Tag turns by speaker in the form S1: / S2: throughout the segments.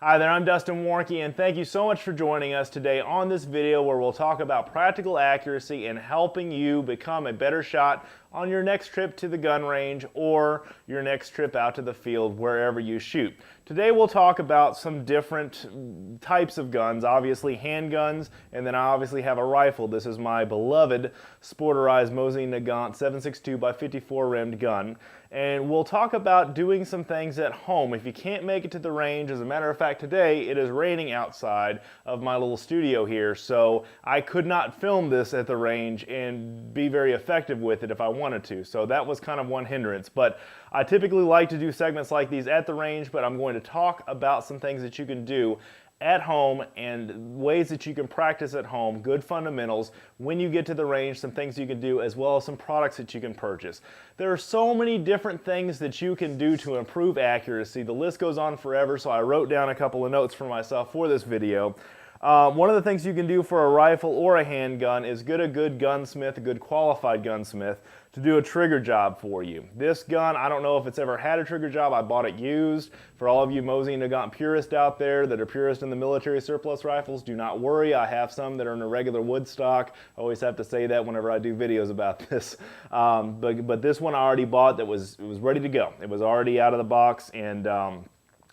S1: Hi there, I'm Dustin Warncke, and thank you so much for joining us today on this video where we'll talk about practical accuracy and helping you become a better shot on your next trip to the gun range or your next trip out to the field, wherever you shoot. Today we'll talk about some different types of guns, obviously handguns, and then I obviously have a rifle. This is my beloved sporterized Mosin Nagant 7.62x54 rimmed gun. And we'll talk about doing some things at home. If you can't make it to the range, as a matter of fact, today it is raining outside of my little studio here, so I could not film this at the range and be very effective with it if I wanted to. So that was kind of one hindrance. But I typically like to do segments like these at the range, but I'm going to talk about some things that you can do at home and ways that you can practice at home, good fundamentals. When you get to the range, some things you can do, as well as some products that you can purchase. There are so many different things that you can do to improve accuracy. The list goes on forever, so I wrote down a couple of notes for myself for this video. One of the things you can do for a rifle or a handgun is get a good gunsmith, a good qualified gunsmith, to do a trigger job for you. This gun, I don't know if it's ever had a trigger job. I bought it used. For all of you Mosin Nagant purists out there that are purists in the military surplus rifles, do not worry. I have some that are in a regular wood stock. I always have to say that whenever I do videos about this. But this one I already bought that was ready to go. It was already out of the box and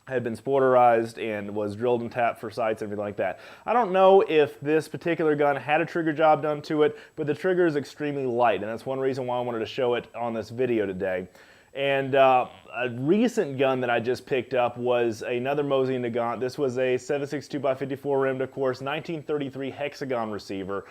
S1: had been sporterized and was drilled and tapped for sights and everything like that. I don't know if this particular gun had a trigger job done to it, but the trigger is extremely light, and that's one reason why I wanted to show it on this video today. And a recent gun that I just picked up was another Mosin Nagant. This was a 7.62x54 rimmed, of course, 1933 hexagon receiver.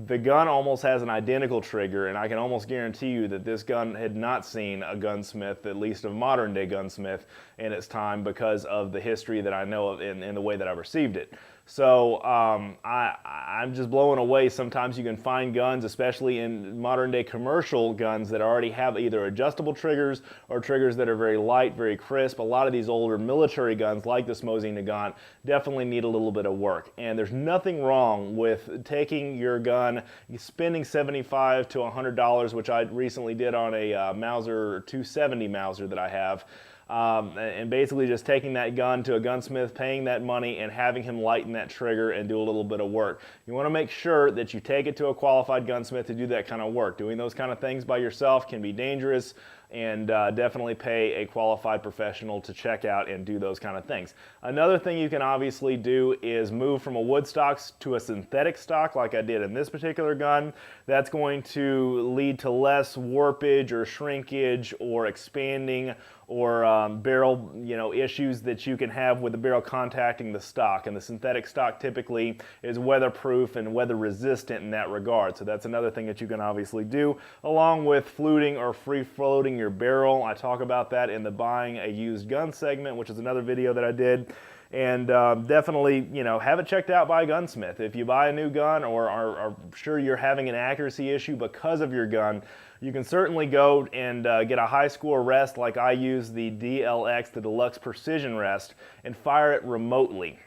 S1: The gun almost has an identical trigger, and I can almost guarantee you that this gun had not seen a gunsmith, at least a modern day gunsmith, in its time because of the history that I know of in the way that I received it. So I'm just blown away. Sometimes you can find guns, especially in modern day commercial guns, that already have either adjustable triggers or triggers that are very light, very crisp. A lot of these older military guns like this Mosin Nagant definitely need a little bit of work. And there's nothing wrong with taking your gun, spending $75 to $100, which I recently did on a Mauser 270 Mauser that I have. And basically just taking that gun to a gunsmith, paying that money, and having him lighten that trigger and do a little bit of work. You want to make sure that you take it to a qualified gunsmith to do that kind of work. Doing those kind of things by yourself can be dangerous, and definitely pay a qualified professional to check out and do those kind of things. Another thing you can obviously do is move from a wood stock to a synthetic stock like I did in this particular gun. That's going to lead to less warpage or shrinkage or expanding or barrel issues that you can have with the barrel contacting the stock. And the synthetic stock typically is weatherproof and weather resistant in that regard. So that's another thing that you can obviously do, along with fluting or free floating your barrel. I talk about that in the buying a used gun segment, which is another video that I did. And definitely, have it checked out by a gunsmith. If you buy a new gun or are sure you're having an accuracy issue because of your gun, you can certainly go and get a high score rest like I use the DLX, the Deluxe Precision Rest, and fire it remotely.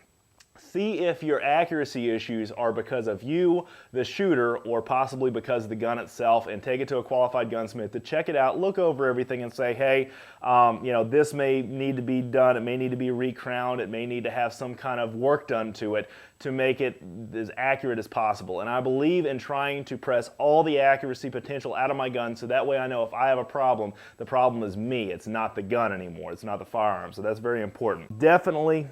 S1: See if your accuracy issues are because of you, the shooter, or possibly because of the gun itself, and take it to a qualified gunsmith to check it out, look over everything and say, hey, this may need to be done, it may need to be recrowned, it may need to have some kind of work done to it to make it as accurate as possible. And I believe in trying to press all the accuracy potential out of my gun, so that way I know if I have a problem, the problem is me. It's not the gun anymore. It's not the firearm. So that's very important. Definitely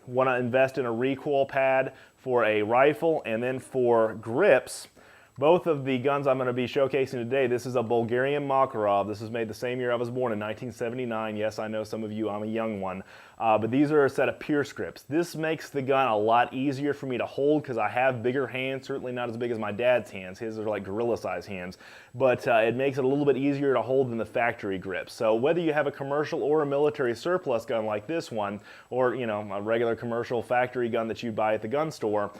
S1: want to invest in a recoil pad for a rifle, and then for grips. Both of the guns I'm going to be showcasing today, this is a Bulgarian Makarov. This was made the same year I was born, in 1979. Yes, I know some of you, I'm a young one. But these are a set of pierce grips. This makes the gun a lot easier for me to hold because I have bigger hands, certainly not as big as my dad's hands. His are like gorilla size hands. But it makes it a little bit easier to hold than the factory grips. So whether you have a commercial or a military surplus gun like this one, or a regular commercial factory gun that you buy at the gun store,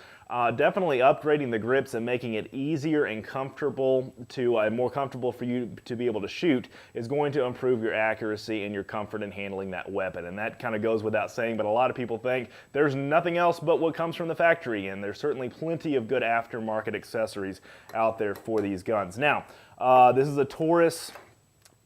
S1: definitely upgrading the grips and making it easier and comfortable to more comfortable for you to be able to shoot is going to improve your accuracy and your comfort in handling that weapon. And that kind of goes without saying, but a lot of people think there's nothing else but what comes from the factory, and there's certainly plenty of good aftermarket accessories out there for these guns. Now, this is a Taurus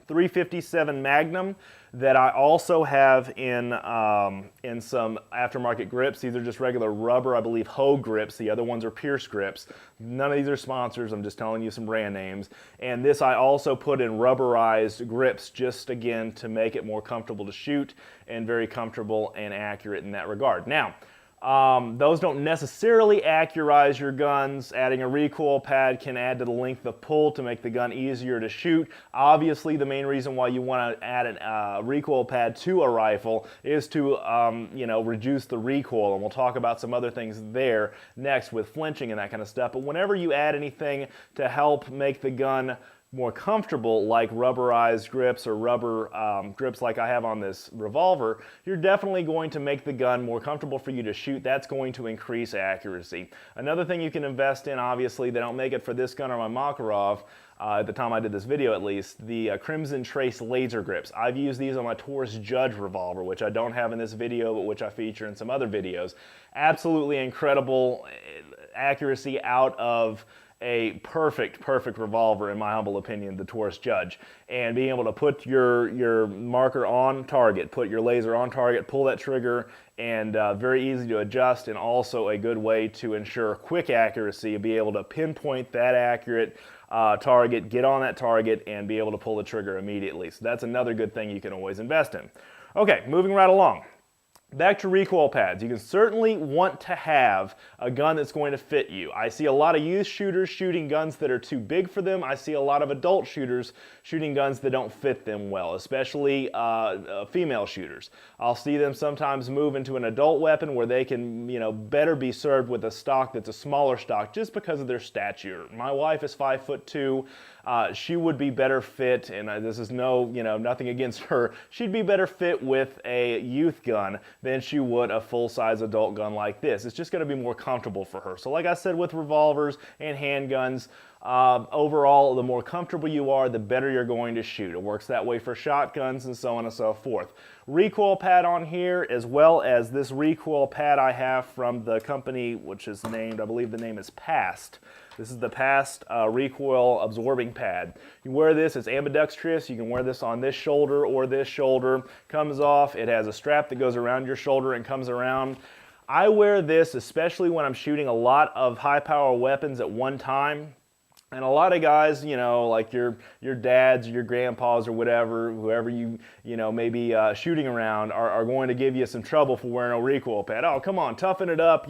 S1: 357 Magnum. that I also have in some aftermarket grips. These are just regular rubber, I believe, Hogue grips. The other ones are Pierce grips. None of these are sponsors. I'm just telling you some brand names. And this I also put in rubberized grips, just again to make it more comfortable to shoot and very comfortable and accurate in that regard. Now, those don't necessarily accurize your guns. Adding a recoil pad can add to the length of pull to make the gun easier to shoot. Obviously, the main reason why you want to add a recoil pad to a rifle is to reduce the recoil, and we'll talk about some other things there next with flinching and that kind of stuff. But whenever you add anything to help make the gun more comfortable, like rubberized grips or rubber grips like I have on this revolver, you're definitely going to make the gun more comfortable for you to shoot. That's going to increase accuracy. Another thing you can invest in, obviously, they don't make it for this gun or my Makarov, at the time I did this video at least, the Crimson Trace laser grips. I've used these on my Taurus Judge revolver, which I don't have in this video, but which I feature in some other videos. Absolutely incredible accuracy out of a perfect revolver, in my humble opinion, the Taurus Judge. And being able to put your marker on target, put your laser on target, pull that trigger, and very easy to adjust, and also a good way to ensure quick accuracy, be able to pinpoint that accurate target, get on that target, and be able to pull the trigger immediately. So that's another good thing you can always invest in. Okay, moving right along. Back to recoil pads. You can certainly want to have a gun that's going to fit you. I see a lot of youth shooters shooting guns that are too big for them. I see a lot of adult shooters shooting guns that don't fit them well, especially female shooters. I'll see them sometimes move into an adult weapon where they can, better be served with a stock that's a smaller stock just because of their stature. My wife is 5'2". She would be better fit, and this is nothing against her. She'd be better fit with a youth gun than she would a full-size adult gun like this. It's just going to be more comfortable for her. So like I said, with revolvers and handguns, overall, the more comfortable you are, the better you're going to shoot. It works that way for shotguns and so on and so forth. Recoil pad on here, as well as this recoil pad I have from the company, which is named, I believe the name is Past. This is the Past recoil absorbing pad. You wear this, it's ambidextrous. You can wear this on this shoulder or this shoulder. Comes off, it has a strap that goes around your shoulder and comes around. I wear this especially when I'm shooting a lot of high power weapons at one time. And a lot of guys, like your dads or your grandpas or whatever, whoever you may be shooting around, are going to give you some trouble for wearing a recoil pad. Oh, come on, toughen it up,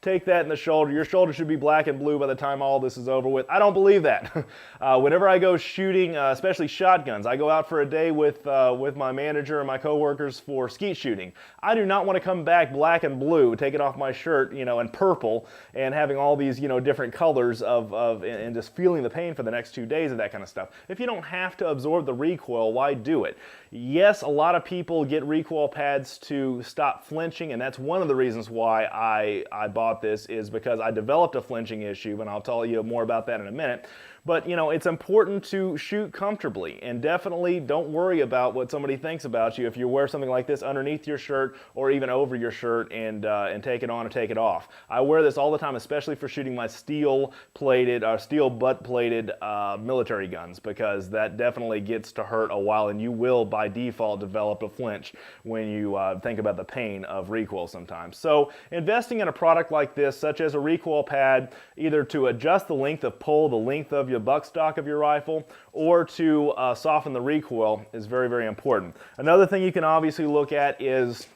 S1: take that in the shoulder. Your shoulder should be black and blue by the time all this is over with. I don't believe that. Whenever I go shooting, especially shotguns, I go out for a day with my manager and my coworkers for skeet shooting. I do not want to come back black and blue, taking off my shirt, and purple, and having all these, different colors and just feeling the pain for the next 2 days of that kind of stuff. If you don't have to absorb the recoil, why do it? Yes, a lot of people get recoil pads to stop flinching, and that's one of the reasons why I bought this, is because I developed a flinching issue, and I'll tell you more about that in a minute. But, it's important to shoot comfortably, and definitely don't worry about what somebody thinks about you if you wear something like this underneath your shirt or even over your shirt and take it on or take it off. I wear this all the time, especially for shooting my steel butt-plated military guns, because that definitely gets to hurt a while, and you will, by default, develop a flinch when you think about the pain of recoil sometimes. So investing in a product like this, such as a recoil pad, either to adjust the length of pull, the length of your buttstock of your rifle, or to soften the recoil, is very, very important. Another thing you can obviously look at is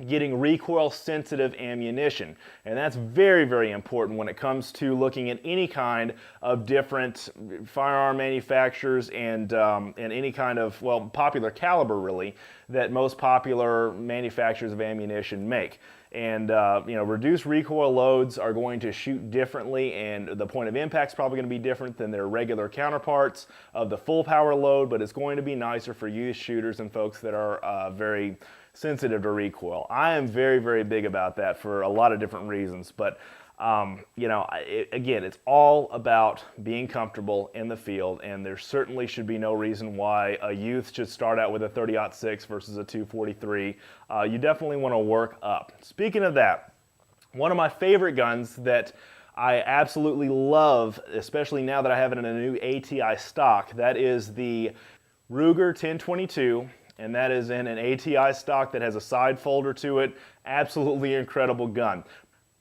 S1: getting recoil sensitive ammunition, and that's very, very important when it comes to looking at any kind of different firearm manufacturers and any kind of, popular caliber really, that most popular manufacturers of ammunition make. And reduced recoil loads are going to shoot differently, and the point of impact is probably going to be different than their regular counterparts of the full power load, but it's going to be nicer for youth shooters and folks that are very sensitive to recoil. I am very, very big about that for a lot of different reasons, but again, it's all about being comfortable in the field, and there certainly should be no reason why a youth should start out with a 30-06 versus a 243. You definitely want to work up. Speaking of that, one of my favorite guns that I absolutely love, especially now that I have it in a new ATI stock, that is the Ruger 1022 and that is in an ATI stock that has a side folder to it. Absolutely incredible gun.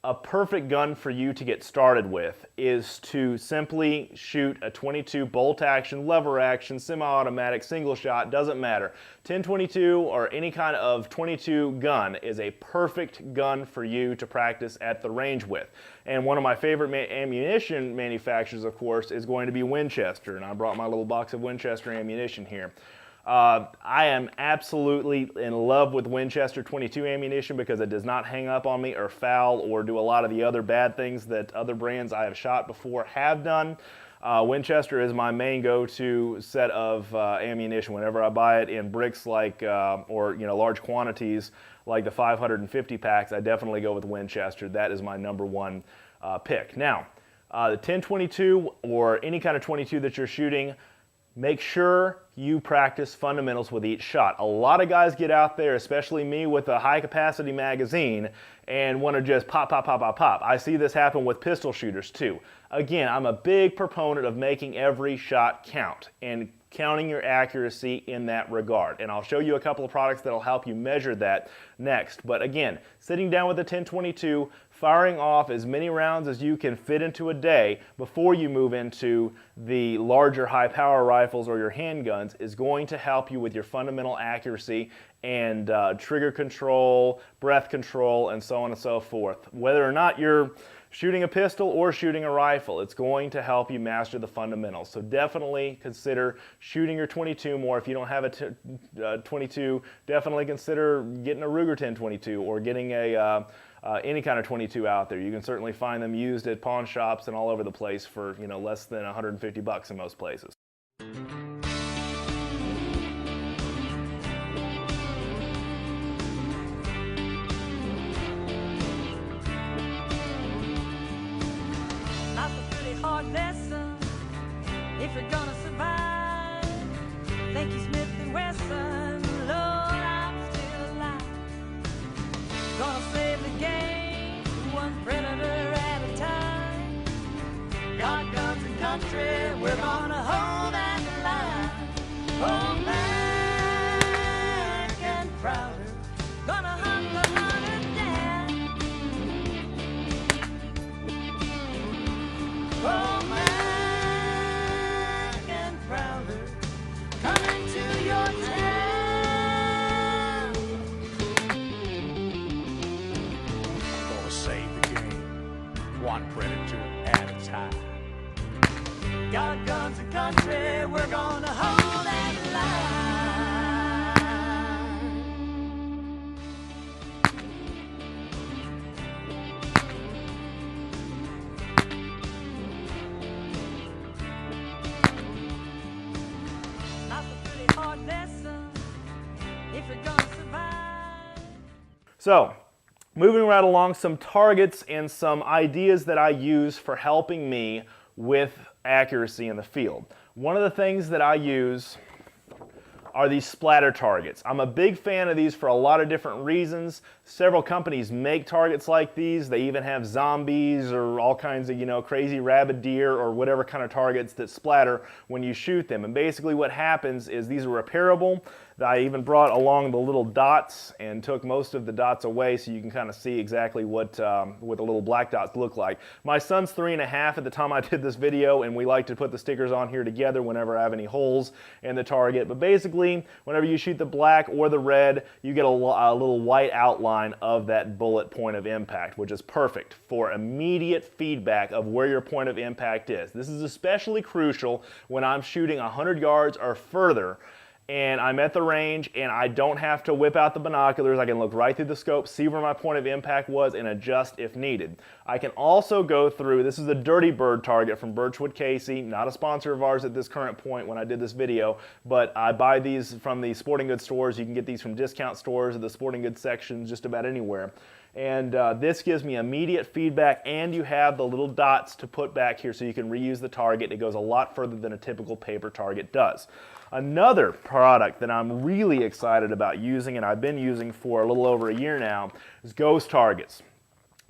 S1: A perfect gun for you to get started with is to simply shoot a 22 bolt action, lever action, semi-automatic, single shot, doesn't matter. 10-22 or any kind of 22 gun is a perfect gun for you to practice at the range with. And one of my favorite ammunition manufacturers, of course, is going to be Winchester, and I brought my little box of Winchester ammunition here. I am absolutely in love with Winchester 22 ammunition because it does not hang up on me or foul or do a lot of the other bad things that other brands I have shot before have done. Winchester is my main go-to set of ammunition. Whenever I buy it in bricks like, or large quantities like the 550 packs, I definitely go with Winchester. That is my #1 pick. Now, the 10-22 or any kind of 22 that you're shooting, make sure you practice fundamentals with each shot. A lot of guys get out there, especially me with a high capacity magazine, and want to just pop, pop, pop, pop, pop. I see this happen with pistol shooters too. Again, I'm a big proponent of making every shot count and counting your accuracy in that regard. And I'll show you a couple of products that'll help you measure that next. But again, sitting down with a 10-22, firing off as many rounds as you can fit into a day before you move into the larger high power rifles or your handguns is going to help you with your fundamental accuracy and trigger control, breath control, and so on and so forth. Whether or not you're shooting a pistol or shooting a rifle, it's going to help you master the fundamentals. So definitely consider shooting your 22 more. If you don't have a 22, definitely consider getting a Ruger 10-22 or getting a any kind of 22 out there. You can certainly find them used at pawn shops and all over the place for less than 150 bucks in most places.
S2: Lesson if you're gonna survive. Thank you, Smith and Wesson. Lord, I'm still alive. Gonna save the game, one predator at a time. God, guns, and country, we're gonna hold that line. Oh, Mac and Crowder, gonna hunt the hunter down. Oh, one predator at a time. God, guns, and country, we're gonna hold that line. Not a pretty hard lesson if you're gonna survive.
S1: So, moving right along, some targets and some ideas that I use for helping me with accuracy in the field. One of the things that I use are these splatter targets. I'm a big fan of these for a lot of different reasons. Several companies make targets like these. They even have zombies or all kinds of, crazy rabid deer or whatever kind of targets that splatter when you shoot them. And basically what happens is these are repairable. I even brought along the little dots and took most of the dots away so you can kind of see exactly what the little black dots look like. My son's 3.5 at the time I did this video, and we like to put the stickers on here together whenever I have any holes in the target. But basically, whenever you shoot the black or the red, you get a little white outline of that bullet point of impact, which is perfect for immediate feedback of where your point of impact is. This is especially crucial when I'm shooting 100 yards or further and I'm at the range and I don't have to whip out the binoculars. I can look right through the scope, see where my point of impact was, and adjust if needed. I can also go through, this is a Dirty Bird target from Birchwood Casey, not a sponsor of ours at this current point when I did this video, but I buy these from the sporting goods stores. You can get these from discount stores or the sporting goods sections just about anywhere. And this gives me immediate feedback, and you have the little dots to put back here so you can reuse the target. It goes a lot further than a typical paper target does. Another product that I'm really excited about using, and I've been using for a little over a year now, is ghost targets.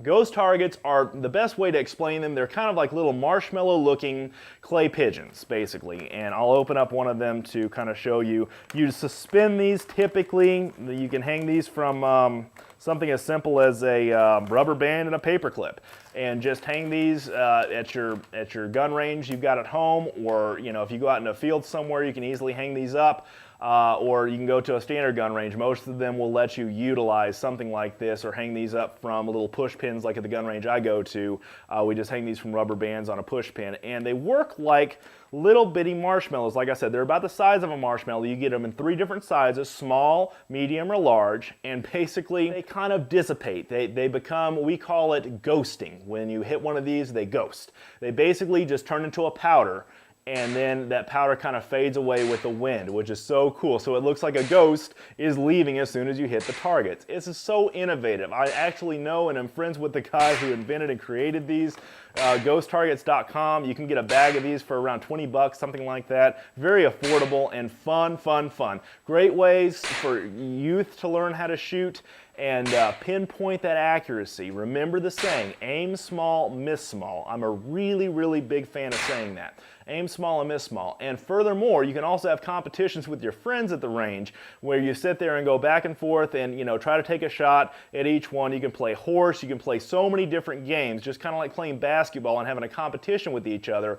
S1: Ghost targets are the best way to explain them. They're kind of like little marshmallow looking clay pigeons, basically. And I'll open up one of them to kind of show you. You suspend these typically. You can hang these from something as simple as a rubber band and a paper clip. And just hang these at your gun range you've got at home, or if you go out in a field somewhere, you can easily hang these up. Or you can go to a standard gun range. Most of them will let you utilize something like this or hang these up from little push pins like at the gun range I go to. We just hang these from rubber bands on a push pin, and they work like little bitty marshmallows. Like I said, they're about the size of a marshmallow. You get them in 3 different sizes, small, medium, or large, and basically they kind of dissipate. They become, we call it ghosting. When you hit one of these, they ghost. They basically just turn into a powder, and then that powder kind of fades away with the wind, which is so cool. So it looks like a ghost is leaving as soon as you hit the targets. This is so innovative. I actually know and am friends with the guy who invented and created these. GhostTargets.com. You can get a bag of these for around 20 bucks, something like that. Very affordable and fun, fun, fun. Great ways for youth to learn how to shoot and pinpoint that accuracy. Remember the saying, aim small, miss small. I'm a really, really big fan of saying that. Aim small and miss small. And furthermore, you can also have competitions with your friends at the range where you sit there and go back and forth and try to take a shot at each one. You can play horse, you can play so many different games, just kind of like playing basketball and having a competition with each other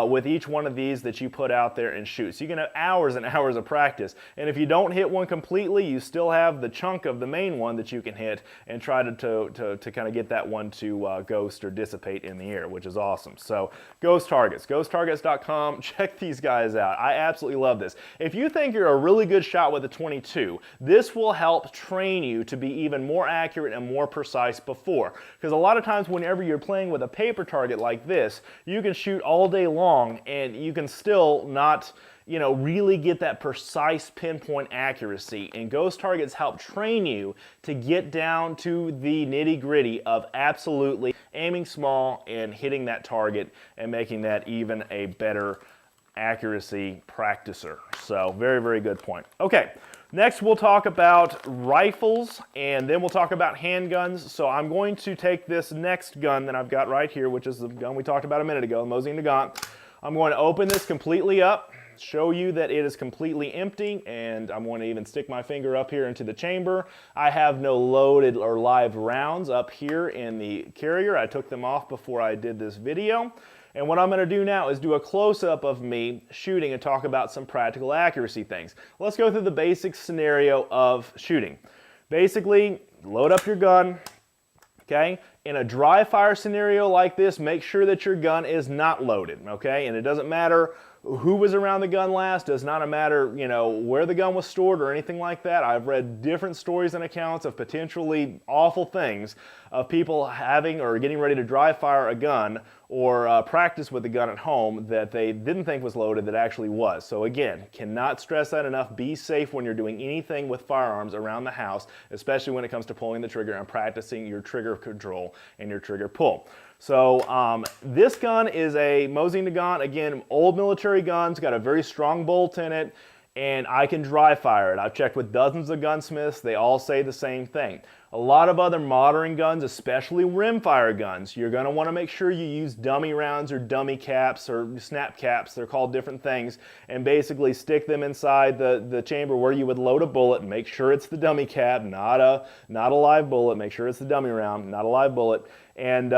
S1: with each one of these that you put out there and shoot. So you can have hours and hours of practice. And if you don't hit one completely, you still have the chunk of the main one that you can hit and try to kind of get that one to ghost or dissipate in the air, which is awesome. So Ghost Targets, GhostTargets.com. Check these guys out. I absolutely love this. If you think you're a really good shot with a 22, this will help train you to be even more accurate and more precise before. Because a lot of times whenever you're playing with a paper target like this, you can shoot all day long and you can still not really get that precise pinpoint accuracy. And Ghost Targets help train you to get down to the nitty-gritty of absolutely aiming small and hitting that target and making that even a better accuracy practicer. So very, very good point. Okay, next we'll talk about rifles, and then we'll talk about handguns. So I'm going to take this next gun that I've got right here, which is the gun we talked about a minute ago, the Mosin Nagant. I'm going to open this completely up, show you that it is completely empty, and I'm going to even stick my finger up here into the chamber. I have no loaded or live rounds up here in the carrier. I took them off before I did this video. And what I'm going to do now is do a close-up of me shooting and talk about some practical accuracy things. Let's go through the basic scenario of shooting. Basically, load up your gun. Okay? In a dry fire scenario like this, make sure that your gun is not loaded. Okay? And it doesn't matter who was around the gun last, does not matter, where the gun was stored or anything like that. I've read different stories and accounts of potentially awful things of people having or getting ready to dry fire a gun or practice with a gun at home that they didn't think was loaded that actually was. So again, cannot stress that enough. Be safe when you're doing anything with firearms around the house, especially when it comes to pulling the trigger and practicing your trigger control and your trigger pull. So this gun is a Mosin Nagant, again, old military gun. It's got a very strong bolt in it, and I can dry fire it. I've checked with dozens of gunsmiths. They all say the same thing. A lot of other modern guns, especially rimfire guns, you're going to want to make sure you use dummy rounds or dummy caps or snap caps. They're called different things, and basically stick them inside the chamber where you would load a bullet. Make sure it's the dummy cap, not a live bullet. Make sure it's the dummy round, not a live bullet. And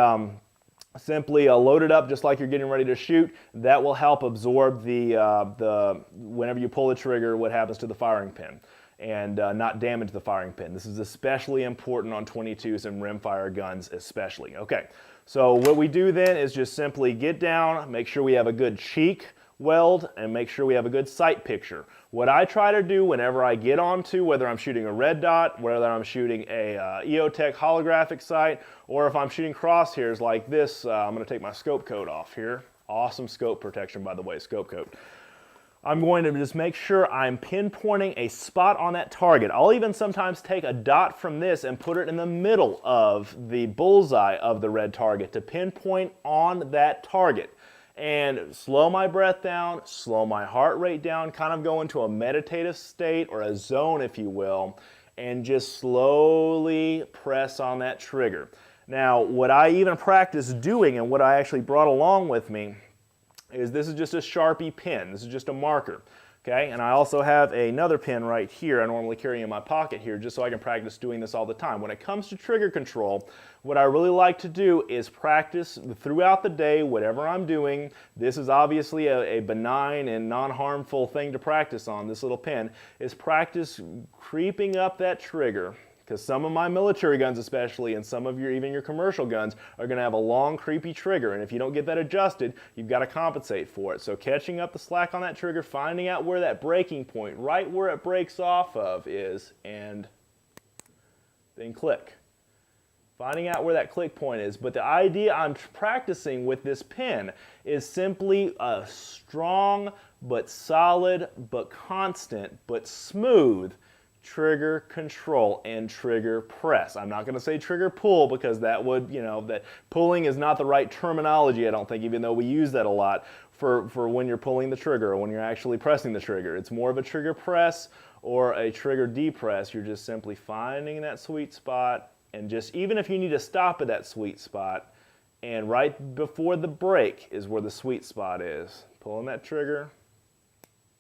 S1: simply load it up just like you're getting ready to shoot. That will help absorb whenever you pull the trigger, what happens to the firing pin, and not damage the firing pin. This is especially important on 22s and rimfire guns especially. Okay, so what we do then is just simply get down, make sure we have a good cheek weld, and make sure we have a good sight picture. What I try to do whenever I get onto, whether I'm shooting a red dot, whether I'm shooting a EOTech holographic sight, or if I'm shooting crosshairs like this, I'm going to take my scope coat off here. Awesome scope protection, by the way, scope coat. I'm going to just make sure I'm pinpointing a spot on that target. I'll even sometimes take a dot from this and put it in the middle of the bullseye of the red target to pinpoint on that target. And slow my breath down, slow my heart rate down, kind of go into a meditative state or a zone, if you will, and just slowly press on that trigger. Now, what I even practice doing and what I actually brought along with me is this is just a Sharpie pen. This is just a marker. Okay, and I also have another pen right here I normally carry in my pocket here just so I can practice doing this all the time. When it comes to trigger control, what I really like to do is practice throughout the day, whatever I'm doing. This is obviously a benign and non-harmful thing to practice on, this little pen, is practice creeping up that trigger. Because some of my military guns especially, and some of even your commercial guns, are going to have a long, creepy trigger. And if you don't get that adjusted, you've got to compensate for it. So catching up the slack on that trigger, finding out where that breaking point, right where it breaks off of is, and then click. Finding out where that click point is. But the idea I'm practicing with this pen is simply a strong, but solid, but constant, but smooth trigger control and trigger press. I'm not going to say trigger pull because that would, that pulling is not the right terminology, I don't think, even though we use that a lot for when you're pulling the trigger or when you're actually pressing the trigger. It's more of a trigger press or a trigger depress. You're just simply finding that sweet spot, and just, even if you need to stop at that sweet spot, and right before the break is where the sweet spot is. Pulling that trigger,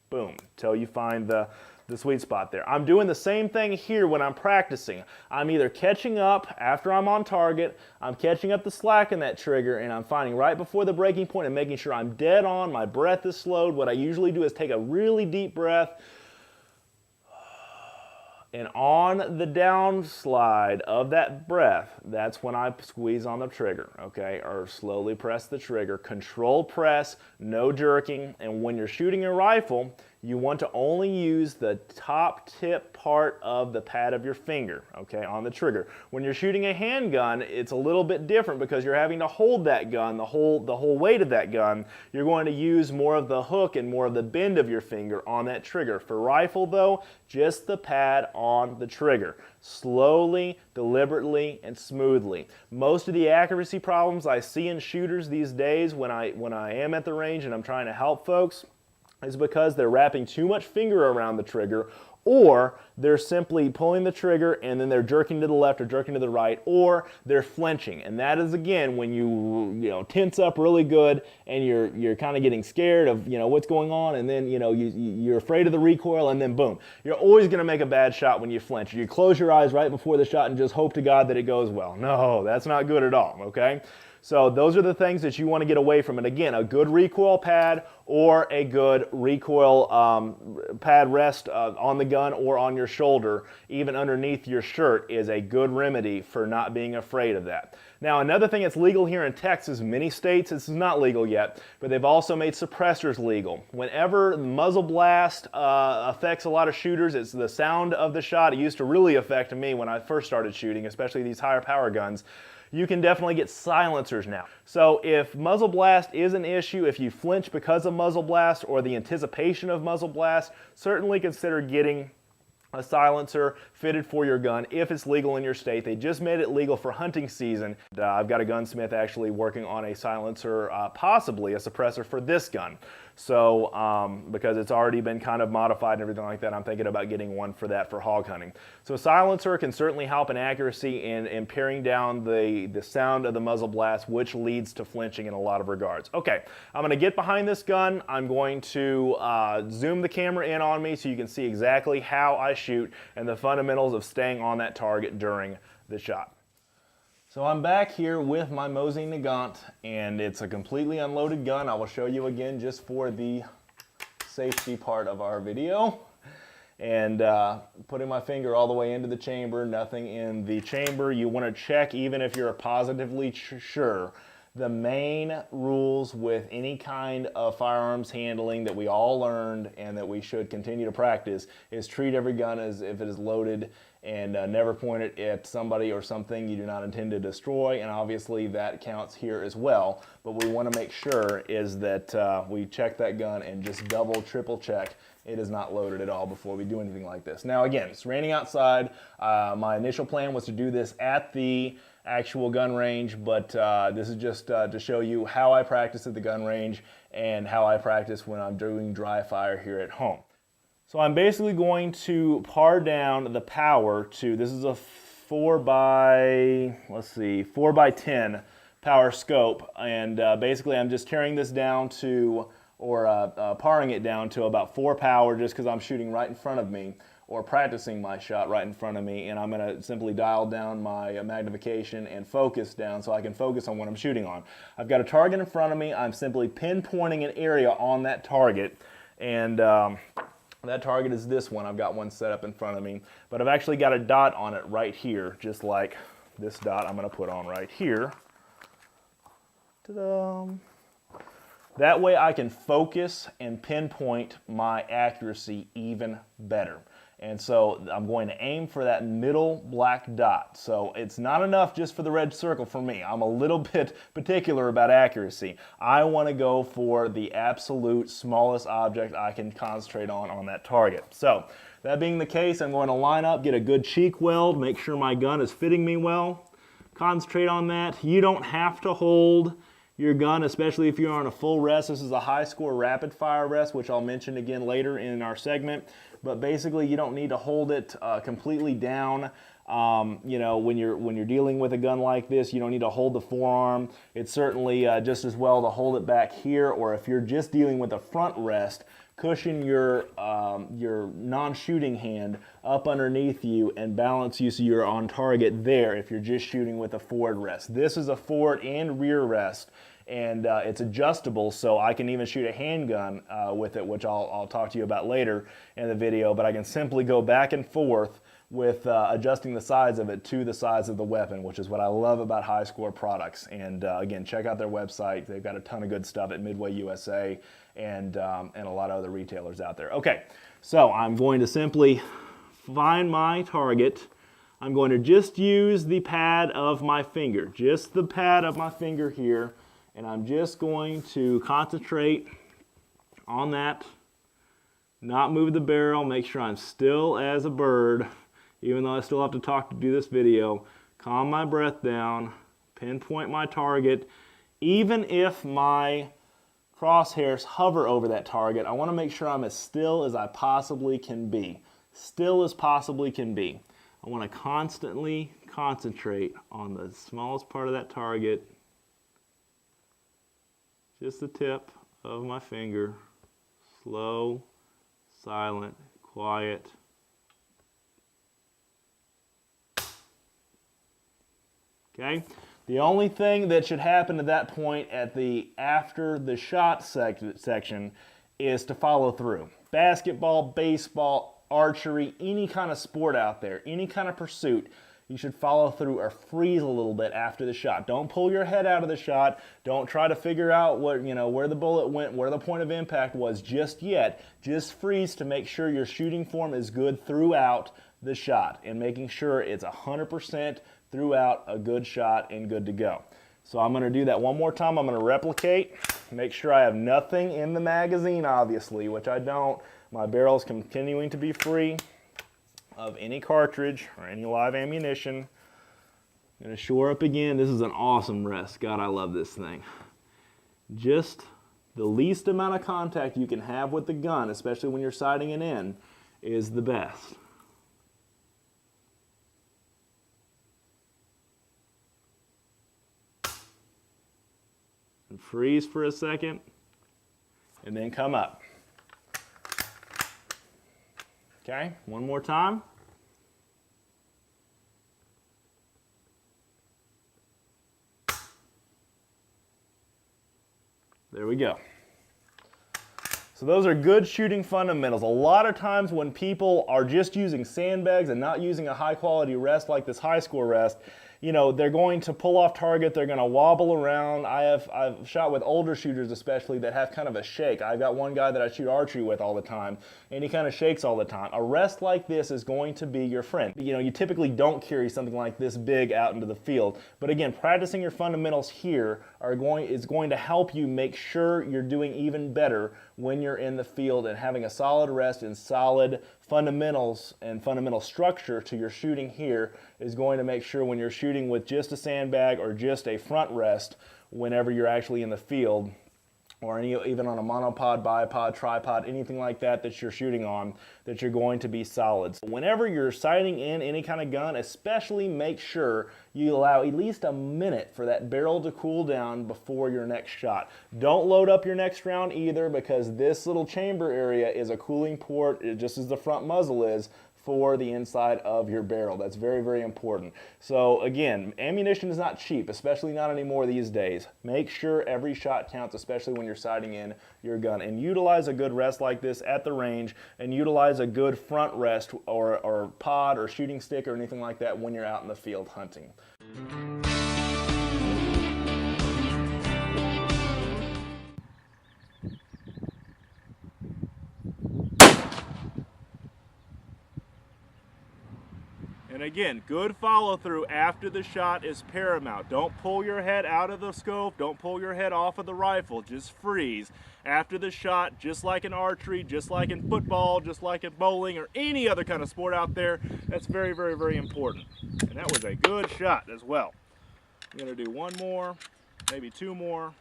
S1: boom, till you find the sweet spot there. I'm doing the same thing here when I'm practicing. I'm either catching up after I'm on target, I'm catching up the slack in that trigger, and I'm finding right before the breaking point and making sure I'm dead on, my breath is slowed. What I usually do is take a really deep breath, and on the downslide of that breath, that's when I squeeze on the trigger, okay, or slowly press the trigger. Control press, no jerking, and when you're shooting a rifle, you want to only use the top tip part of the pad of your finger, okay, on the trigger. When you're shooting a handgun, it's a little bit different because you're having to hold that gun, the whole weight of that gun. You're going to use more of the hook and more of the bend of your finger on that trigger. For rifle though, just the pad on the trigger. Slowly, deliberately, and smoothly. Most of the accuracy problems I see in shooters these days when I am at the range and I'm trying to help folks is because they're wrapping too much finger around the trigger, or they're simply pulling the trigger and then they're jerking to the left or jerking to the right, or they're flinching. And that is, again, when you tense up really good and you're kind of getting scared of what's going on, and then you're afraid of the recoil, and then boom, you're always going to make a bad shot when you flinch. You close your eyes right before the shot and just hope to God that it goes well. No, that's not good at all, okay? So those are the things that you want to get away from. And again, a good recoil pad or a good recoil pad rest on the gun or on your shoulder, even underneath your shirt, is a good remedy for not being afraid of that. Now, another thing that's legal here in Texas, many states this is not legal yet, but they've also made suppressors legal. Whenever muzzle blast affects a lot of shooters, it's the sound of the shot. It used to really affect me when I first started shooting, especially these higher power guns. You can definitely get silencers now. So if muzzle blast is an issue, if you flinch because of muzzle blast or the anticipation of muzzle blast, certainly consider getting a silencer fitted for your gun if it's legal in your state. They just made it legal for hunting season. I've got a gunsmith actually working on a silencer, possibly a suppressor for this gun. So because it's already been kind of modified and everything like that, I'm thinking about getting one for that for hog hunting. So a silencer can certainly help in accuracy in paring down the sound of the muzzle blast, which leads to flinching in a lot of regards. Okay, I'm going to get behind this gun. I'm going to zoom the camera in on me so you can see exactly how I shoot and the fundamentals of staying on that target during the shot. So I'm back here with my Mosin Nagant, and it's a completely unloaded gun. I will show you again just for the safety part of our video. And putting my finger all the way into the chamber, nothing in the chamber. You want to check, even if you're positively sure. The main rules with any kind of firearms handling that we all learned and that we should continue to practice is treat every gun as if it is loaded, and never point it at somebody or something you do not intend to destroy, and obviously that counts here as well. But what we want to make sure is that we check that gun and just double, triple check it is not loaded at all before we do anything like this. Now again, it's raining outside. My initial plan was to do this at the actual gun range, but this is just to show you how I practice at the gun range and how I practice when I'm doing dry fire here at home. So I'm basically going to par down the power to, this is a 4 by, let's see, 4 by 10 power scope, and basically I'm just tearing this down to, or paring it down to about 4 power, just because I'm shooting right in front of me, or practicing my shot right in front of me, and I'm going to simply dial down my magnification and focus down so I can focus on what I'm shooting on. I've got a target in front of me. I'm simply pinpointing an area on that target, and that target is this one. I've got one set up in front of me, but I've actually got a dot on it right here, just like this dot I'm going to put on right here. Ta-da! That way I can focus and pinpoint my accuracy even better. And so I'm going to aim for that middle black dot. So it's not enough just for the red circle for me. I'm a little bit particular about accuracy. I want to go for the absolute smallest object I can concentrate on that target. So that being the case, I'm going to line up, get a good cheek weld, make sure my gun is fitting me well. Concentrate on that. You don't have to hold your gun, especially if you're on a full rest. This is a high score rapid fire rest, which I'll mention again later in our segment. But basically, you don't need to hold it completely down. You know, when you're dealing with a gun like this, you don't need to hold the forearm. It's certainly just as well to hold it back here, or if you're just dealing with a front rest, cushion your non-shooting hand up underneath you and balance you so you're on target there if you're just shooting with a forward rest. This is a forward and rear rest, and it's adjustable, so I can even shoot a handgun with it, which I'll talk to you about later in the video, but I can simply go back and forth with adjusting the size of it to the size of the weapon, which is what I love about High Score products. And again, check out their website. They've got a ton of good stuff at Midway USA and a lot of other retailers out there. Okay, so I'm going to simply find my target. I'm going to just use the pad of my finger, just the pad of my finger here, and I'm just going to concentrate on that, not move the barrel, make sure I'm still as a bird, even though I still have to talk to do this video. Calm my breath down, pinpoint my target. Even if my crosshairs hover over that target, I want to make sure I'm as still as I possibly can be. Still as possibly can be. I want to constantly concentrate on the smallest part of that target. Just the tip of my finger. Slow, silent, quiet. Okay? The only thing that should happen at that point at the after the shot section is to follow through. Basketball, baseball, archery, any kind of sport out there, any kind of pursuit, you should follow through or freeze a little bit after the shot. Don't pull your head out of the shot. Don't try to figure out what, where the bullet went, where the point of impact was just yet. Just freeze to make sure your shooting form is good throughout the shot and making sure it's 100% throughout a good shot and good to go. So I'm going to do that one more time. I'm going to replicate, make sure I have nothing in the magazine, obviously, which I don't. My barrel is continuing to be free of any cartridge or any live ammunition. I'm going to shore up again. This is an awesome rest. God, I love this thing. Just the least amount of contact you can have with the gun, especially when you're sighting it in, is the best. And freeze for a second, and then come up. Okay, one more time. There we go. So those are good shooting fundamentals. A lot of times when people are just using sandbags and not using a high quality rest like this high score rest, they're going to pull off target, they're going to wobble around. I've shot with older shooters especially that have kind of a shake. I've got one guy that I shoot archery with all the time, and he kind of shakes all the time. A rest like this is going to be your friend. You typically don't carry something like this big out into the field, but again, practicing your fundamentals here is going to help you make sure you're doing even better when you're in the field, and having a solid rest and solid fundamentals and fundamental structure to your shooting here is going to make sure when you're shooting with just a sandbag or just a front rest, whenever you're actually in the field, or even on a monopod, bipod, tripod, anything like that that you're shooting on, that you're going to be solid. So whenever you're sighting in any kind of gun, especially make sure you allow at least a minute for that barrel to cool down before your next shot. Don't load up your next round either, because this little chamber area is a cooling port, just as the front muzzle is, for the inside of your barrel. That's very, very important. So again, ammunition is not cheap, especially not anymore these days. Make sure every shot counts, especially when you're sighting in your gun. And utilize a good rest like this at the range, and utilize a good front rest or pod or shooting stick or anything like that when you're out in the field hunting. And again, good follow through after the shot is paramount. Don't pull your head out of the scope. Don't pull your head off of the rifle. Just freeze. After the shot, just like in archery, just like in football, just like in bowling, or any other kind of sport out there, that's very, very, very important. And that was a good shot as well. I'm gonna do one more, maybe two more.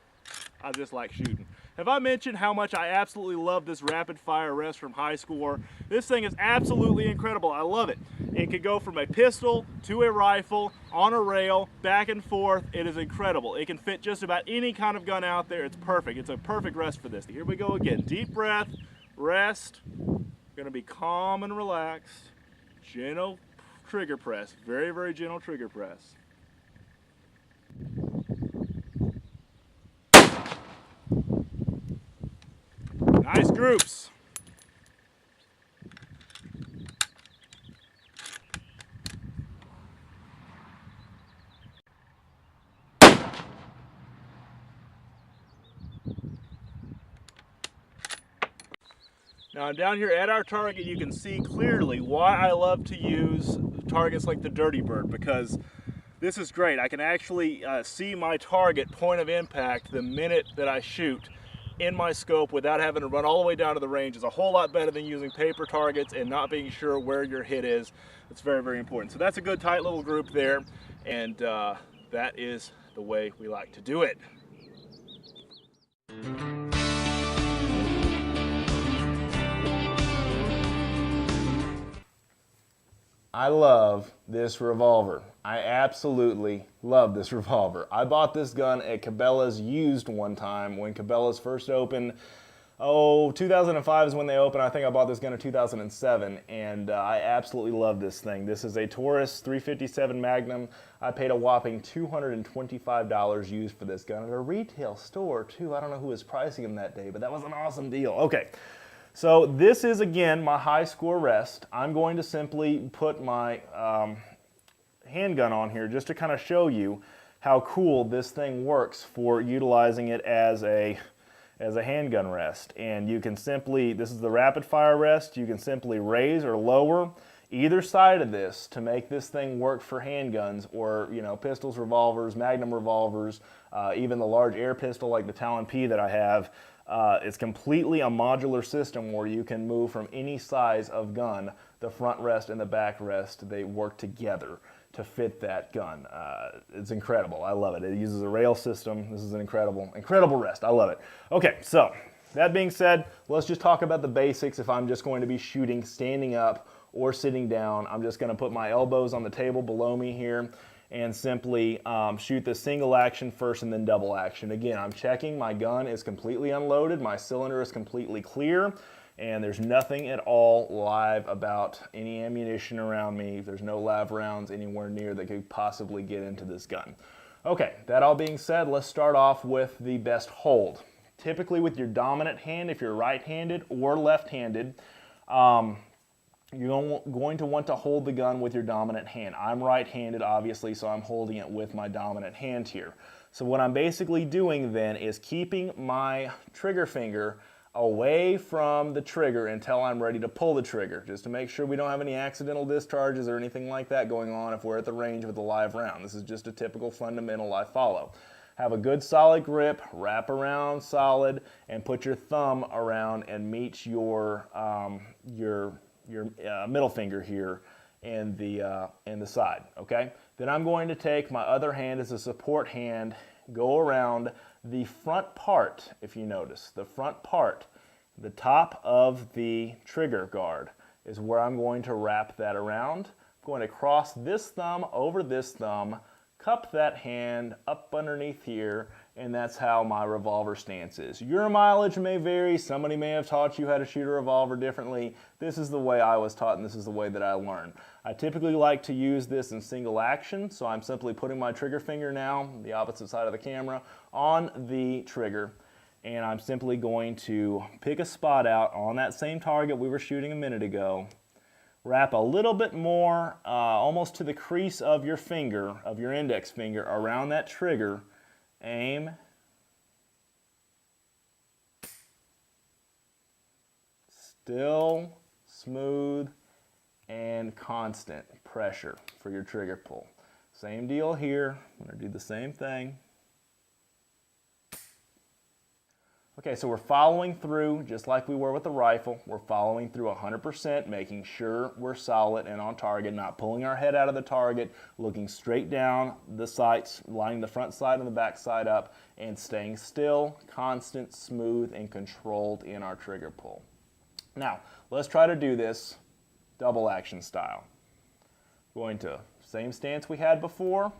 S1: I just like shooting. Have I mentioned how much I absolutely love this rapid fire rest from High Score? This thing is absolutely incredible. I love it. It can go from a pistol to a rifle, on a rail, back and forth. It is incredible. It can fit just about any kind of gun out there. It's perfect. It's a perfect rest for this. Here we go again. Deep breath, rest. Gonna be calm and relaxed. Gentle trigger press. Very, very gentle trigger press. Nice groups. Now I'm down here at our target. You can see clearly why I love to use targets like the Dirty Bird, because this is great. I can actually see my target point of impact the minute that I shoot in my scope without having to run all the way down to the range. Is a whole lot better than using paper targets and not being sure where your hit is. It's very, very important. So that's a good tight little group there, and that is the way we like to do it. I love this revolver. I absolutely love this revolver. I bought this gun at Cabela's used one time when Cabela's first opened. 2005 is when they opened. I think I bought this gun in 2007, and I absolutely love this thing. This is a Taurus 357 Magnum. I paid a whopping $225 used for this gun at a retail store too. I don't know who was pricing them that day, but that was an awesome deal. Okay. So this is, again, my High Score rest. I'm going to simply put my handgun on here just to kind of show you how cool this thing works for utilizing it as a handgun rest. And you can simply, this is the rapid fire rest, you can simply raise or lower either side of this to make this thing work for handguns, or pistols, revolvers, Magnum revolvers, even the large air pistol like the TalonP that I have. It's completely a modular system where you can move from any size of gun. The front rest and the back rest, they work together to fit that gun. It's incredible. I love it. It uses a rail system. This is an incredible rest. I love it. Okay, so that being said, let's just talk about the basics. If I'm just going to be shooting standing up or sitting down, I'm just going to put my elbows on the table below me here and simply shoot the single action first and then double action. Again, I'm checking my gun is completely unloaded, my cylinder is completely clear, and there's nothing at all live about any ammunition around me. There's no live rounds anywhere near that could possibly get into this gun. Okay, that all being said, let's start off with the best hold. Typically with your dominant hand, if you're right-handed or left-handed, you're going to want to hold the gun with your dominant hand. I'm right-handed, obviously, so I'm holding it with my dominant hand here. So what I'm basically doing then is keeping my trigger finger away from the trigger until I'm ready to pull the trigger, just to make sure we don't have any accidental discharges or anything like that going on if we're at the range with a live round. This is just a typical fundamental I follow. Have a good solid grip, wrap around solid, and put your thumb around and meet your middle finger here and the side, okay? Then I'm going to take my other hand as a support hand, go around the front part, if you notice, the front part, the top of the trigger guard is where I'm going to wrap that around. I'm going to cross this thumb over this thumb, cup that hand up underneath here, and that's how my revolver stance is. Your mileage may vary. Somebody may have taught you how to shoot a revolver differently. This is the way I was taught, and this is the way that I learned. I typically like to use this in single action, so I'm simply putting my trigger finger now, the opposite side of the camera, on the trigger, and I'm simply going to pick a spot out on that same target we were shooting a minute ago, wrap a little bit more, almost to the crease of your finger, of your index finger, around that trigger, aim, still, smooth, and constant pressure for your trigger pull. Same deal here. I'm going to do the same thing. Okay, so we're following through just like we were with the rifle. We're following through 100%, making sure we're solid and on target, not pulling our head out of the target, looking straight down the sights, lining the front side and the back side up, and staying still, constant, smooth, and controlled in our trigger pull. Now, let's try to do this double action style. Going to same stance we had before.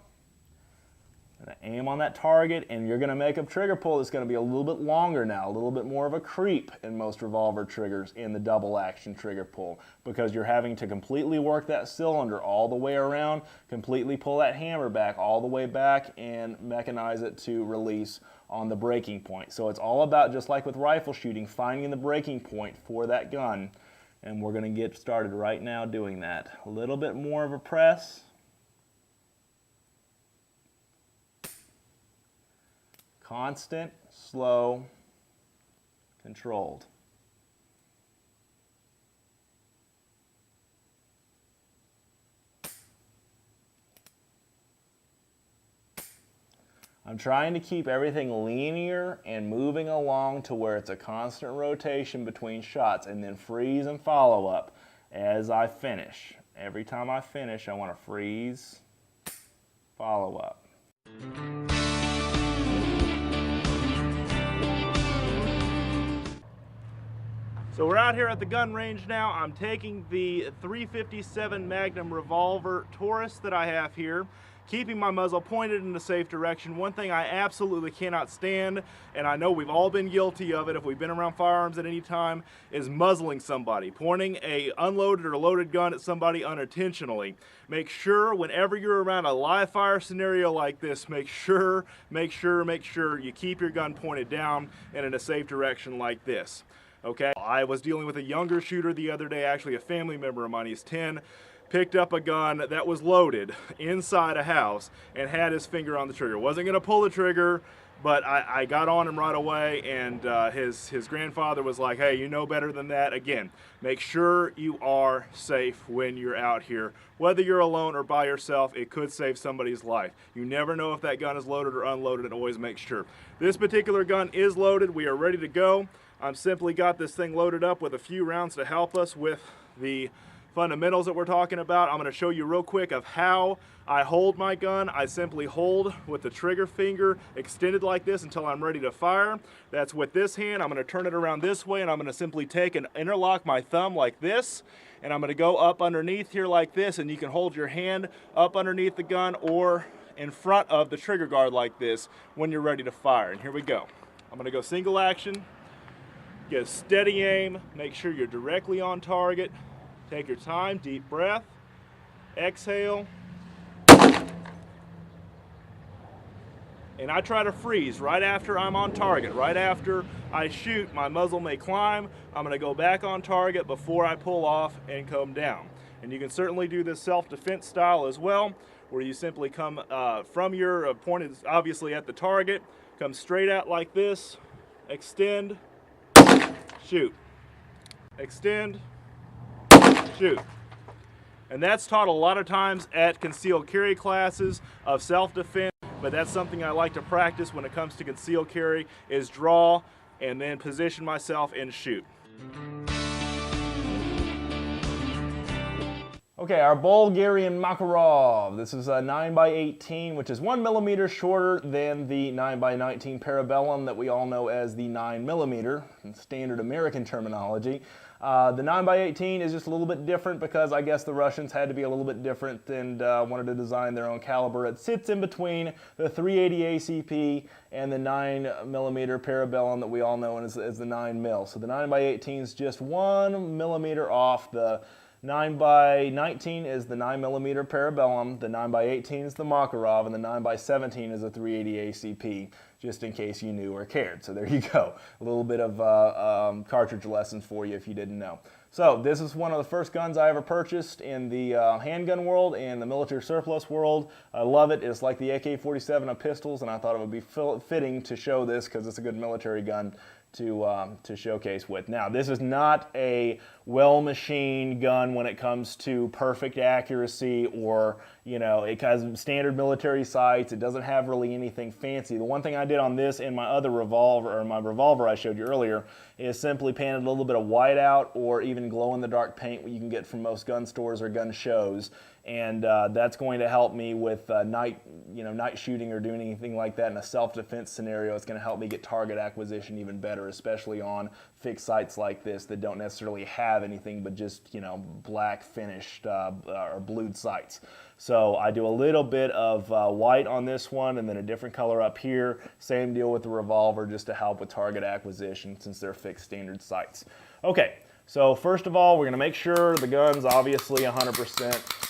S1: Gonna aim on that target, and you're gonna make a trigger pull that's gonna be a little bit longer now, a little bit more of a creep in most revolver triggers in the double action trigger pull, because you're having to completely work that cylinder all the way around, completely pull that hammer back all the way back, and mechanize it to release on the breaking point. So it's all about, just like with rifle shooting, finding the breaking point for that gun, and we're gonna get started right now doing that. A little bit more of a press. Constant, slow, controlled. I'm trying to keep everything linear and moving along to where it's a constant rotation between shots, and then freeze and follow up as I finish. Every time I finish, I want to freeze, follow up. So we're out here at the gun range now. I'm taking the .357 Magnum revolver Taurus that I have here, keeping my muzzle pointed in a safe direction. One thing I absolutely cannot stand, and I know we've all been guilty of it if we've been around firearms at any time, is muzzling somebody, pointing a unloaded or loaded gun at somebody unintentionally. Make sure whenever you're around a live fire scenario like this, make sure you keep your gun pointed down and in a safe direction like this. Okay, I was dealing with a younger shooter the other day, actually a family member of mine, he's 10, picked up a gun that was loaded inside a house and had his finger on the trigger. Wasn't gonna pull the trigger, but I got on him right away, and his grandfather was like, hey, you know better than that. Again, make sure you are safe when you're out here. Whether you're alone or by yourself, it could save somebody's life. You never know if that gun is loaded or unloaded, and always make sure. This particular gun is loaded, we are ready to go. I've simply got this thing loaded up with a few rounds to help us with the fundamentals that we're talking about. I'm going to show you real quick of how I hold my gun. I simply hold with the trigger finger extended like this until I'm ready to fire. That's with this hand. I'm going to turn it around this way, and I'm going to simply take and interlock my thumb like this, and I'm going to go up underneath here like this, and you can hold your hand up underneath the gun or in front of the trigger guard like this when you're ready to fire. And here we go. I'm going to go single action. Get a steady aim, make sure you're directly on target. Take your time, deep breath, exhale. And I try to freeze right after I'm on target. Right after I shoot, my muzzle may climb. I'm gonna go back on target before I pull off and come down. And you can certainly do this self-defense style as well, where you simply come from your point is obviously at the target, come straight out like this, extend, shoot, extend, shoot. And that's taught a lot of times at concealed carry classes of self-defense, but that's something I like to practice when it comes to concealed carry, is draw and then position myself and shoot. Okay, our Bulgarian Makarov. This is a 9x18, which is 1 millimeter shorter than the 9x19 Parabellum that we all know as the 9 millimeter, in standard American terminology. The 9x18 is just a little bit different because I guess the Russians had to be a little bit different and wanted to design their own caliber. It sits in between the 380 ACP and the 9 millimeter Parabellum that we all know as the 9 mil. So the 9x18 is just 1 millimeter off. The 9x19 is the 9 millimeter Parabellum, the 9x18 is the Makarov, and the 9x17 is a 380 ACP, just in case you knew or cared. So there you go, a little bit of cartridge lessons for you if you didn't know. So this is one of the first guns I ever purchased in the handgun world and the military surplus world. I love it. It's like the AK-47 of pistols, and I thought it would be fitting to show this because it's a good military gun to showcase with. Now, this is not a well-machined gun when it comes to perfect accuracy or, you know, it has standard military sights. It doesn't have really anything fancy. The one thing I did on this and my other revolver, or my revolver I showed you earlier, is simply painted a little bit of white out or even glow-in-the-dark paint you can get from most gun stores or gun shows. And that's going to help me with night shooting or doing anything like that in a self-defense scenario. It's going to help me get target acquisition even better, especially on fixed sights like this that don't necessarily have anything but just, you know, black finished or blued sights. So I do a little bit of white on this one and then a different color up here. Same deal with the revolver, just to help with target acquisition since they're fixed standard sights. Okay, so first of all, we're going to make sure the gun's obviously 100%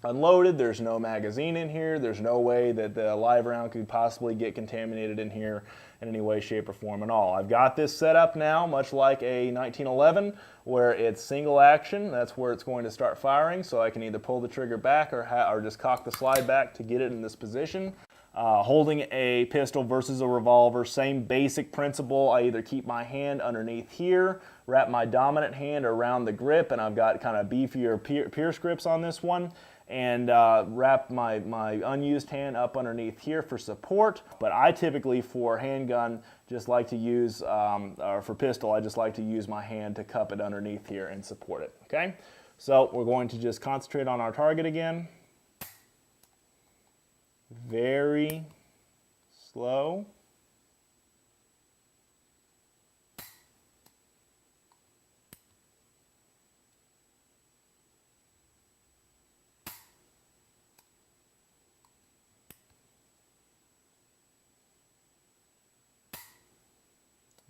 S1: unloaded. There's no magazine in here. There's no way that the live round could possibly get contaminated in here in any way, shape, or form at all. I've got this set up now, much like a 1911, where it's single action. That's where it's going to start firing, so I can either pull the trigger back or just cock the slide back to get it in this position. Holding a pistol versus a revolver, same basic principle. I either keep my hand underneath here, wrap my dominant hand around the grip, and I've got kind of beefier pierce grips on this one, and wrap my unused hand up underneath here for support. But I typically, for handgun, just like to use, or for pistol, I just like to use my hand to cup it underneath here and support it, okay? So we're going to just concentrate on our target again. Very slow.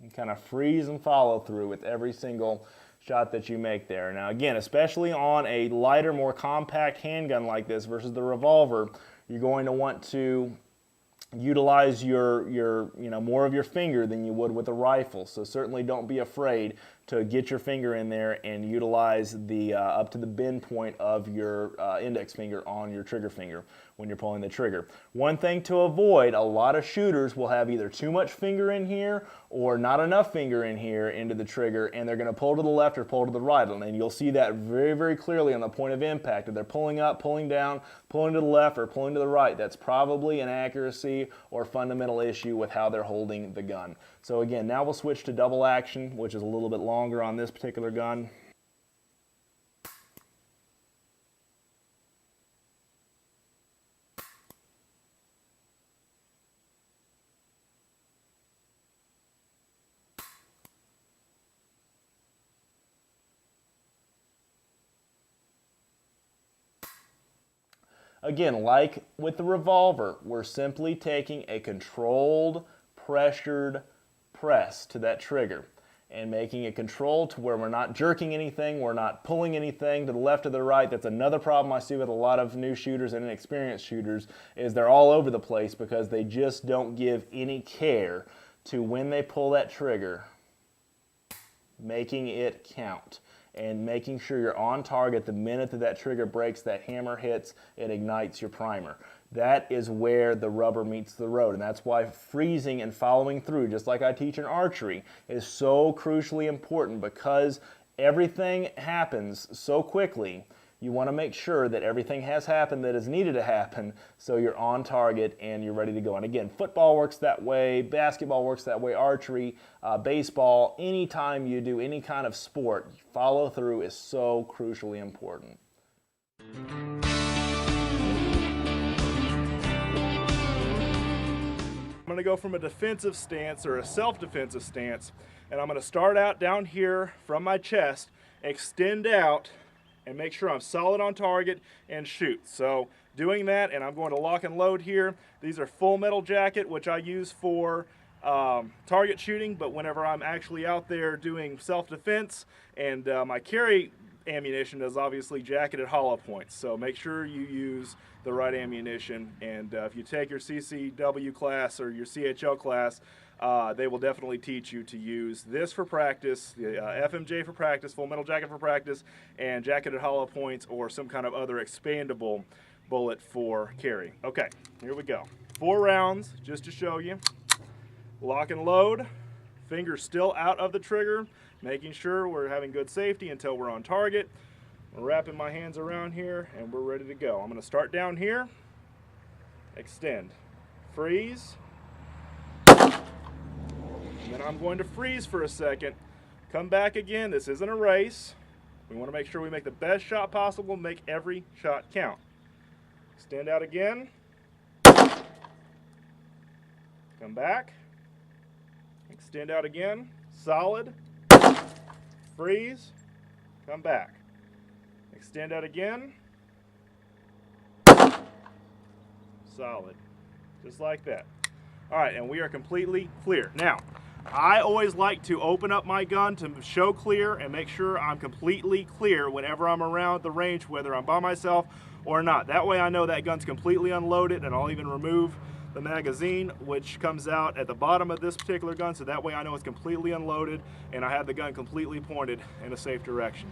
S1: And kind of freeze and follow through with every single shot that you make there. Now again, especially on a lighter, more compact handgun like this versus the revolver, you're going to want to utilize your more of your finger than you would with a rifle. So certainly don't be afraid to get your finger in there and utilize the up to the bend point of your index finger on your trigger finger when you're pulling the trigger. One thing to avoid, a lot of shooters will have either too much finger in here or not enough finger in here into the trigger, and they're going to pull to the left or pull to the right. And you'll see that very, very clearly on the point of impact. If they're pulling up, pulling down, pulling to the left, or pulling to the right, that's probably an accuracy or fundamental issue with how they're holding the gun. So again, now we'll switch to double action, which is a little bit longer on this particular gun. Again, like with the revolver, we're simply taking a controlled, pressured press to that trigger and making it controlled to where we're not jerking anything, we're not pulling anything to the left or the right. That's another problem I see with a lot of new shooters and inexperienced shooters, is they're all over the place because they just don't give any care to when they pull that trigger, making it count, and making sure you're on target the minute that trigger breaks, that hammer hits, it ignites your primer. That is where the rubber meets the road, and that's why freezing and following through, just like I teach in archery, is so crucially important, because everything happens so quickly. You want to make sure that everything has happened that is needed to happen, so you're on target and you're ready to go. And again, football works that way, basketball works that way, archery, baseball, anytime you do any kind of sport, follow through is so crucially important. I'm going to go from a defensive stance or a self-defensive stance, and I'm going to start out down here from my chest, extend out, and make sure I'm solid on target and shoot. So doing that, and I'm going to lock and load here. These are full metal jacket, which I use for target shooting, but whenever I'm actually out there doing self-defense, and my carry ammunition is obviously jacketed hollow points. So make sure you use the right ammunition, and if you take your CCW class or your CHL class, they will definitely teach you to use this for practice, the FMJ for practice, full metal jacket for practice, and jacketed hollow points or some kind of other expandable bullet for carry. Okay, here we go. 4 rounds, just to show you. Lock and load, fingers still out of the trigger, making sure we're having good safety until we're on target. I'm wrapping my hands around here and we're ready to go. I'm going to start down here, extend, freeze, and then I'm going to freeze for a second, come back again. This isn't a race. We want to make sure we make the best shot possible, make every shot count. Extend out again, come back, extend out again, solid, freeze, come back. Extend out again, solid, just like that. All right, and we are completely clear. Now, I always like to open up my gun to show clear and make sure I'm completely clear whenever I'm around the range, whether I'm by myself or not. That way I know that gun's completely unloaded, and I'll even remove the magazine, which comes out at the bottom of this particular gun, so that way I know it's completely unloaded and I have the gun completely pointed in a safe direction.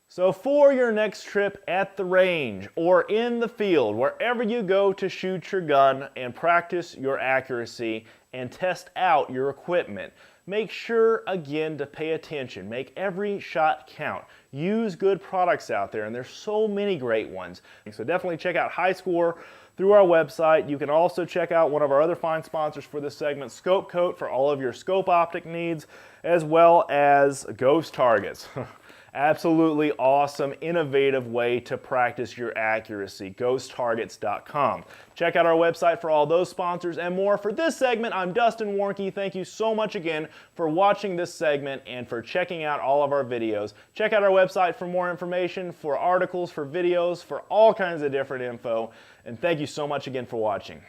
S1: So for your next trip at the range or in the field, wherever you go to shoot your gun and practice your accuracy and test out your equipment, make sure again to pay attention. Make every shot count. Use good products out there, and there's so many great ones. So definitely check out High Score through our website. You can also check out one of our other fine sponsors for this segment, Scope Coat, for all of your scope optic needs, as well as Ghost Targets. Absolutely awesome, innovative way to practice your accuracy, ghosttargets.com. Check out our website for all those sponsors and more. For this segment, I'm Dustin Warncke. Thank you so much again for watching this segment and for checking out all of our videos. Check out our website for more information, for articles, for videos, for all kinds of different info. And thank you so much again for watching.